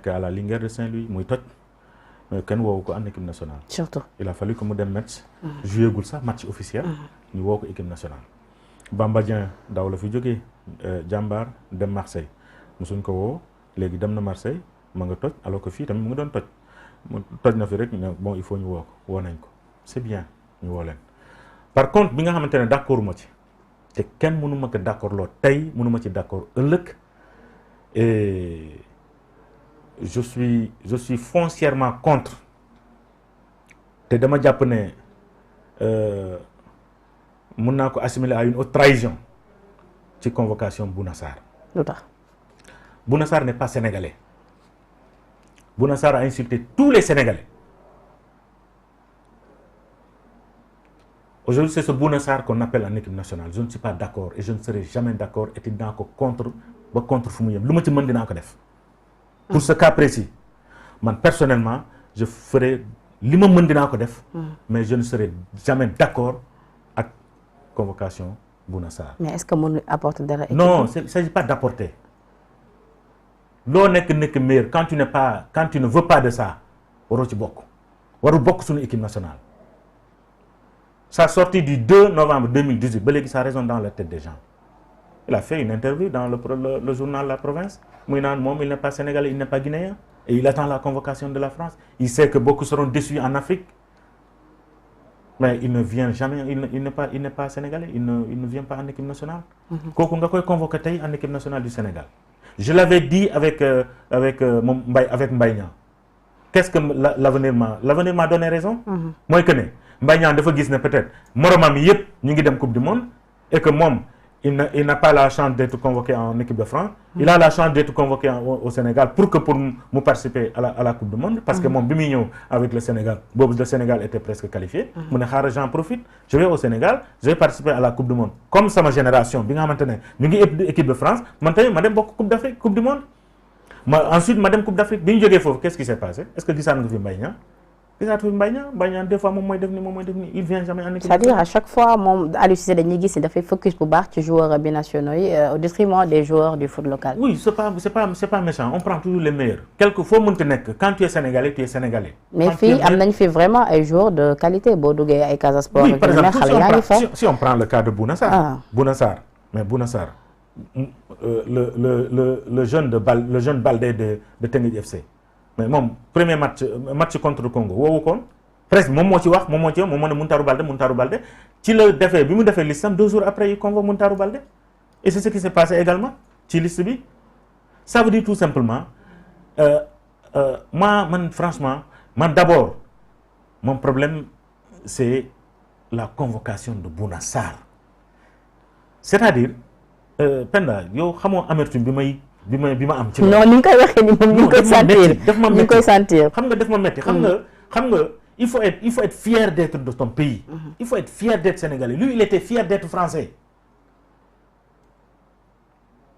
nekk à la Linguère de Saint-Louis muy toj kenn woowu ko en équipe nationale. surtout il a fallu que mu dem match. joué gul sax match officiel. ñu woo ko équipe nationale. Bamba Dieng daaw la fi jógee jàmbaar dem Marseille mosuñ ko woo léegi dem na Marseille ma nga toj alors que fii tamit mu ngi doon toj mu toj na fi rek bon il faut ñu woo ko woo nañ ko c'est bien ñu woo leen. par contre bi nga xamante ne d'accord ma ci te kenn mënu ma ko d'accord loo tey mënu ma ci d'accord ëllëg et je suis foncièrement contre te dama jàpp ne mën naa ko assimiler à une autre trahison ci convocation Bouna Sarr. lu tax Bouna Sarr n'est pas sénégalais. Bouna Sarr a insulté tous les Sénégalais. Aujourd'hui, c'est ce Bouna Sarr qu'on appelle en équipe nationale. Je ne suis pas d'accord et je ne serai jamais d'accord et dinaa ko contre ba contre fu mu yem lu ma ci mën dinaa ko def. Pour ce cas précis man personnellement je ferai li ma mën dinaa ko def. mais je ne serai jamais d'accord ak convocation Bouna Sarr. mais est-ce que mën apporter dara. non il ne s'agit pas d'apporter. loo nekk meilleur quand tu ne veux pas de ça waroo ci bokk warul bokk suñu équipe nationale. Sa sortie du 2 novembre 2018 ba léegi ça résonne dans la tête des gens. Il a fait une interview dans le journal La Province muy naan moom il n'est pas sénégalais il n'est pas guinéen et il attend la convocation de la France. Il sait que beaucoup seront déçus en Afrique mais il ne vient jamais il n'est pas sénégalais il ne vient pas en équipe nationale. kooku nga koy convoquer tey en équipe nationale du Sénégal. Je l'avais dit avec Mbaye Niang. Qu'est-ce que l'avenir m'a donné raison. mooy que ne Mbaye Niang dafa gis ne peut-être moromam yi yëpp ñu ngi dem coupe du monde et que moom il n'a pas la chance d'être convoqué en équipe de France. Il a la chance d'être convoqué au Sénégal pour mu participer à la coupe du monde. parce que moom bi muy ñëw avec le Sénégal boobu le Sénégal était presque qualifié. mu ne xaaral j'en profite je vais au Sénégal je vais participer à la coupe du monde comme sama génération bi nga xamante ne ñu ngi équipe de France man tamit ma dem bokk coupe d'Afrique coupe du monde. ensuite ma dem coupe d'Afrique bi ñu jógee foofu qu'est-ce qui s'est passé est-ce que gisaan nga fi Mbaye Niang gisaatu fi Mbaye Niang des fois moom mooy def ni il vient jamais en équipe. c'est-à-dire à chaque fois moom Aliou Cissé dañuy gis ni dafay focus bu baax ci joueurs binationaux yi au détriment des joueurs du foot local. oui c'est pas méchant on prend toujours les meilleurs. quelque fois mënti nekk quand tu es sénégalais tu es sénégalais. mais fii am nañ fi vraiment ay joueurs de qualité boo duggee ay Casa Sport. oui par exemple si on prend le cas de Bouna Sarr. Bouna Sarr le jeune Baldé de Teungueth FC. mais moom premier match contre le Congo woowu koon presque moom moo ci wax moom moo ne Muntari Baldé ci la defee bi mu defee listam 2 jours après il convoque Muntari Baldé et c'est ce qui s'est passé également ci liste bi ça veut dire tout simplement franchement d'abord mon problème c'est la convocation de Bouna Sarr c'est-à-dire Penda yow xamoo amertume bi ma am ci non ni nga koy waxee ni moom ñu ngi koy sentir xam nga def ma metti xam nga il faut être fier d'être de ton pays. Il faut être fier d'être sénégalais lui il était fier d'être français.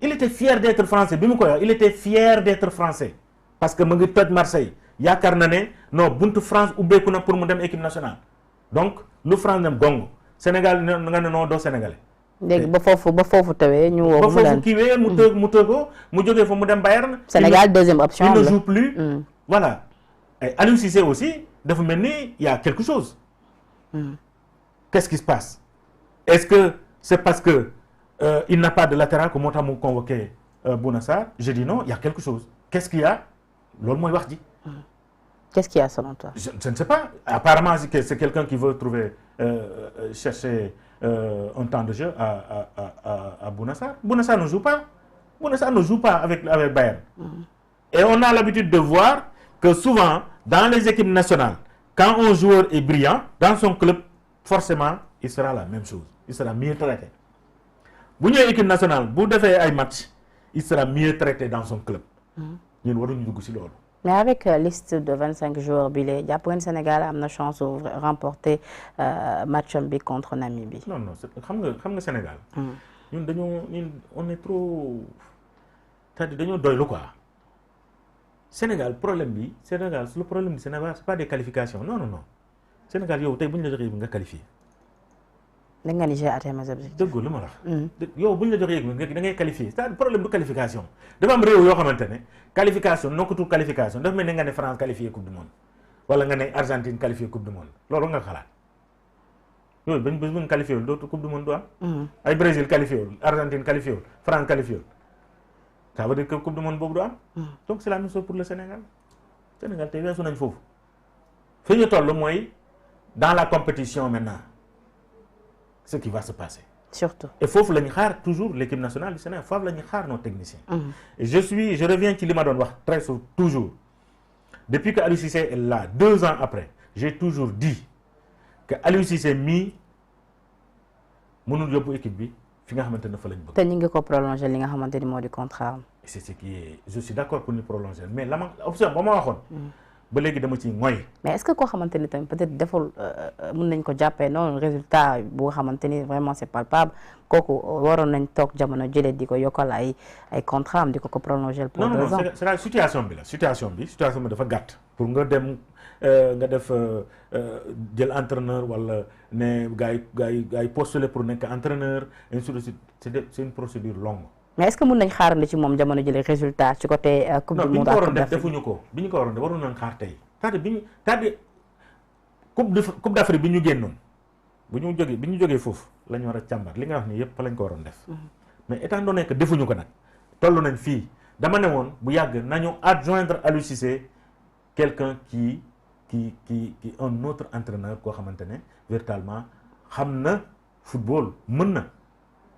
Il était fier d'être français bi mu koy wax il était fier d'être français parce que mu ngi toj Marseille yaakaar na ne non buntu France ubbeeku na pour mu dem équipe nationale donc lu France dem gongo Sénégal nga ne non doo sénégalais. léegi ba foofu tawee ñu woo. ba foofu kiiwee mu tëg ko mu jógee fa mu dem Bayern. Sénégal deuxième option il ne joue plus. voilà et Aliou Cissé aussi dafa mel ni y a quelque chose. Qu'est-ce qui se passe? Est-ce que c'est parce que il n'a pas de latéral que moo tax mu convoqué Bouna Sarr? Je dis non, il y a quelque chose. Qu'est-ce qu'il y a? loolu mooy wax ji. Qu'est-ce qu'il y a selon toi? Je ne sais pas. Apparemment c'est quelqu'un qui veut chercher un temps de jeu à Bouna Sarr. Bouna Sarr ne joue pas. Bouna Sarr ne joue pas avec Bayern. Et on a l'habitude de voir que souvent dans les équipes nationales, quand un joueur est brillant dans son club, forcément il sera la même chose. Il sera mieux traité. Bu ñëwee équipe nationale bu defee ay match, il sera mieux traité dans son club. ñun waruñu dugg ci loolu. Mais avec liste de 25 joueurs bi lee jàpp ngeen Sénégal am na chance de remporter match bi contre Namibie. Non xam nga Sénégal. ñun on est trop c'est-à-dire dañoo doylu quoi. Sénégal le problème du Sénégal c'est pas des qualifications non. Sénégal yow tey bu ñu la joxee nga qualifié da nga ni j'ai atteint mes objectifs. dëggoo li ma la wax. yow bu ñu la jox yéeg da ngay qualifier c'est-à-dire problème du qualification dafa am réew yoo xamante ne qualification nokkatul qualification dafa mel ni nga ne France qualifié coupe du monde wala nga ne Argentine qualifié coupe du monde loolu nga xalaat yooyu bañ bés buñ qualifié wul dootu coupe du monde du am. ay Brésil qualifié wul Argentine qualifié wul France qualifié wul ça veut dire que coupe du monde boobu du am. donc c'est la même chose pour le Sénégal Sénégal tey weesu nañ foofu fi ñu toll mooy dans la compétition maintenant ce qui va se passer. surtout et foofu la ñu xaar toujours l'équipe nationale du Sénégal foofu la ñu xaar nos techniciens. et je reviens ci li ma doon wax très souvent toujours depuis que Aliou Cissé est là 2 ans après j'ai toujours dit que Aliou Cissé mii mënul yóbbu équipe bi fi nga xamante ne fa lañ bëgg. te ñu ngi ko prolonger li nga xamante ni moo di contrat am. c'est ce qui est je suis d'accord pour ñu prolonger mais la ma option ba ma waxoon. ba léegi dama ciy ngoy. mais est-ce que koo xamante ni tamit peut-être deful mën nañ ko jàppee noonu résultat bu xamante ni vraiment c'est palpable kooku waroon nañ toog jamono jëlee di ko yokkal ay contrat am di ko prolonger pour 2 ans. non c'est la situation bi situation bi dafa gàtt. pour nga dem nga def jël entraîneur wala ne gars yi postuler pour nekk entraîneur ainsi de suite c'est une procédure longue. mais est-ce que mën nañ xaarandi ci moom jamono jëlee résultat ci côté coupe du monde ak coupe d'Afrique defuñu ko bi ñu ko waroon def waroon nañ xaar tey c'est-à-dire coupe d'Afrique bi ñu génnoon bi ñu jógee foofu la ñu war a càmbar li nga wax ni yëpp fa lañ ko waroon def mais étant donné que defuñu ko nag toll nañ fii dama ne woon bu yàgg nañu adjoindre Aliou Cissé quelqu'un qui un autre entraîneur koo xamante ne véritablement xam na football mën na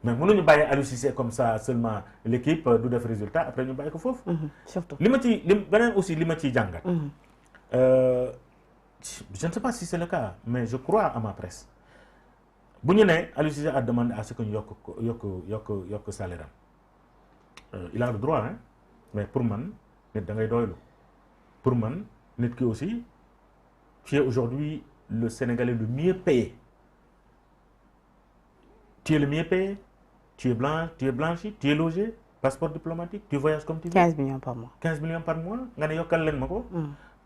mais mënuñu bàyyi Aliou Cissé comme ça seulement l'équipe du def résultat après ñu bàyyi ko foofu. surtout beneen aussi li ma ciy jàngat. je ne sais pas si c'est le cas mais je crois à ma presse bu ñu ne Aliou Cissé a demandé à ce que ñu yokk salaire am il a le droit hein mais pour man nit da ngay doylu pour man nit ki aussi tu es aujourd'hui le Sénégalais le mieux payé tu es le mieux payé. Tu es blanchi, tu es logé, passeport diplomatique, tu voyages comme tu veux. 15 millions par mois. 15 millions par mois nga ne yokkal leen ma ko.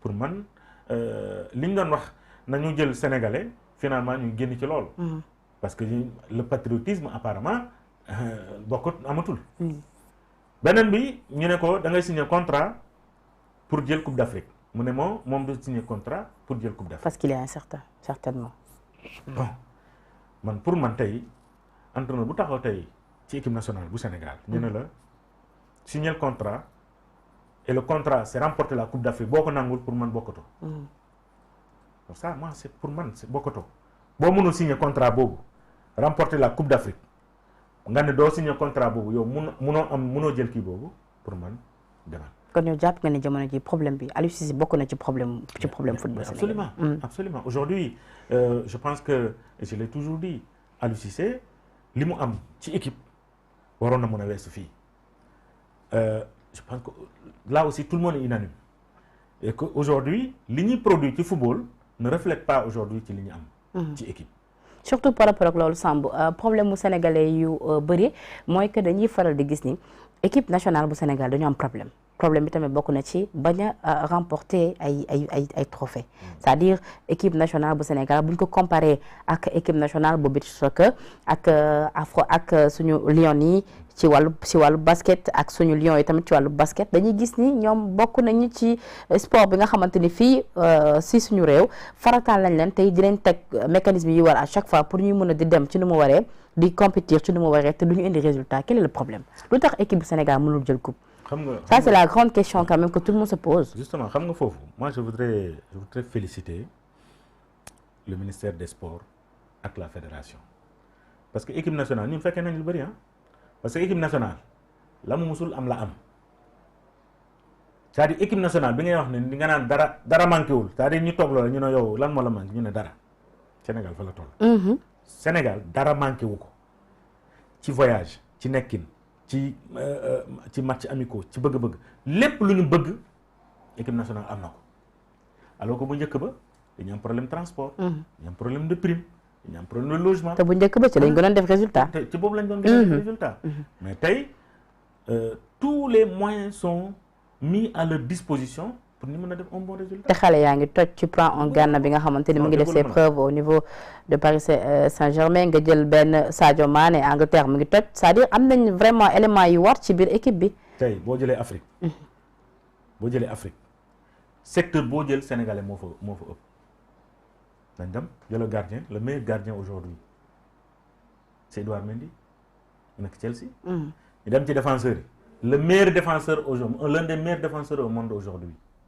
pour man li ñu doon wax nañu jël sénégalais finalement ñu génn ci loolu. parce que le patriotisme apparemment amatul. beneen bi ñu ne ko da ngay signer contrat pour jël coupe d'Afrique mu ne moom du signer contrat pour jël coupe d'Afrique. parce qu'il est incertain certainement. bon man pour man tey. entraîneur bu taxaw tey ci équipe nationale bu Sénégal ñu ne la signer le contrat et le contrat c'est remporter la coupe d'Afrique boo ko nangul pour man bokkatoo. donc ça moi c'est pour man c'est bokkatoo boo mënul signer contrat boobu remporter la coupe d'Afrique nga ne doo signer contrat boobu yow munoo jël kii boobu pour man demal. kon yow jàpp nga ne jamono ji problème bi Aliou Cissé bokk na ci problème football. absolument aujourd'hui je pense que je l'ai toujours dit Aliou Cissé li mu am ci équipe waroon na mën a weesu fii je pense que là aussi tout le monde est unanime et que aujourd'hui li ñuy produit ci football ne reflète pas aujourd'hui ci li ñu am ci équipe surtout par rapport ak loolu Samb problème mu sénégalais yu bëri mooy que dañuy faral di gis ni équipe nationale bu Sénégal dañu am problème bi tamit bokk na ci bañ a remporter ay trophées c'est-à-dire équipe nationale bu Sénégal buñ ko comparé ak équipe nationale bu beach soccer ak suñu Lions yi ci wàllu basket ak suñu Lions yi tamit ci wàllu basket dañuy gis ni ñoom bokk nañu ci sport bi nga xamante ni fii si suñu réew farataal lañ leen tey dinañ teg mécanisme yi war à chaque fois pour ñuy mën a di dem ci nu mu waree di compétir ci nu mu waree te du ñu indi résultat quel est le problème lu tax équipe bu Sénégal mënul jël coupe. Ça c'est la grande question quand même que tout le monde se pose. Justement xam nga foofu moi je voudrais féliciter le ministère des sports ak la fédération parce que équipe nationale ñun fekkee nañ lu bëri parce que équipe nationale la mu musul am la am c'est-à-dire équipe nationale bi ngay wax ne nga naan dara manqué wul c'est-à-dire ñu toog loolu ñu ne yow lan moo la manqué ñu ne dara Sénégal fa la toll. Sénégal dara manqué wu ko ci voyage ci nekkin. ci match amicaux ci bëgg-bëgg lépp lu ñu bëgg équipe nationale am na ko alors que bu njëkk ba dañu am problème transport. dañu am problème de prime dañu am problème de logement. te bu njëkk ba ci lañ gënoon def résultat. ci boobu lañ doon gën a def résultat. mais tey tous les moyens sont mis à leur disposition pour ñu mën a def un bon résultat. te xale yaa ngi toj, tu prends un Gana bi nga xamante ni mu ngi def ses preuves au niveau de Paris Saint-Germain, nga jël benn Sadio Mané Angleterre mu ngi toj, c'est-à-dire am nañ vraiment élément yu war ci biir équipe bi. tey boo jëlee Afrique. boo jëlee Afrique secteur boo jël sénégalais moo fa ëpp. dañ dem jël gardien, le meilleur gardien aujourd'hui c'est Edouard Mendy mu nekk Chelsea. ñu dem ci défenseur yi le meilleur défenseur aujourd'hui, l'un des meilleurs défenseurs au monde aujourd'hui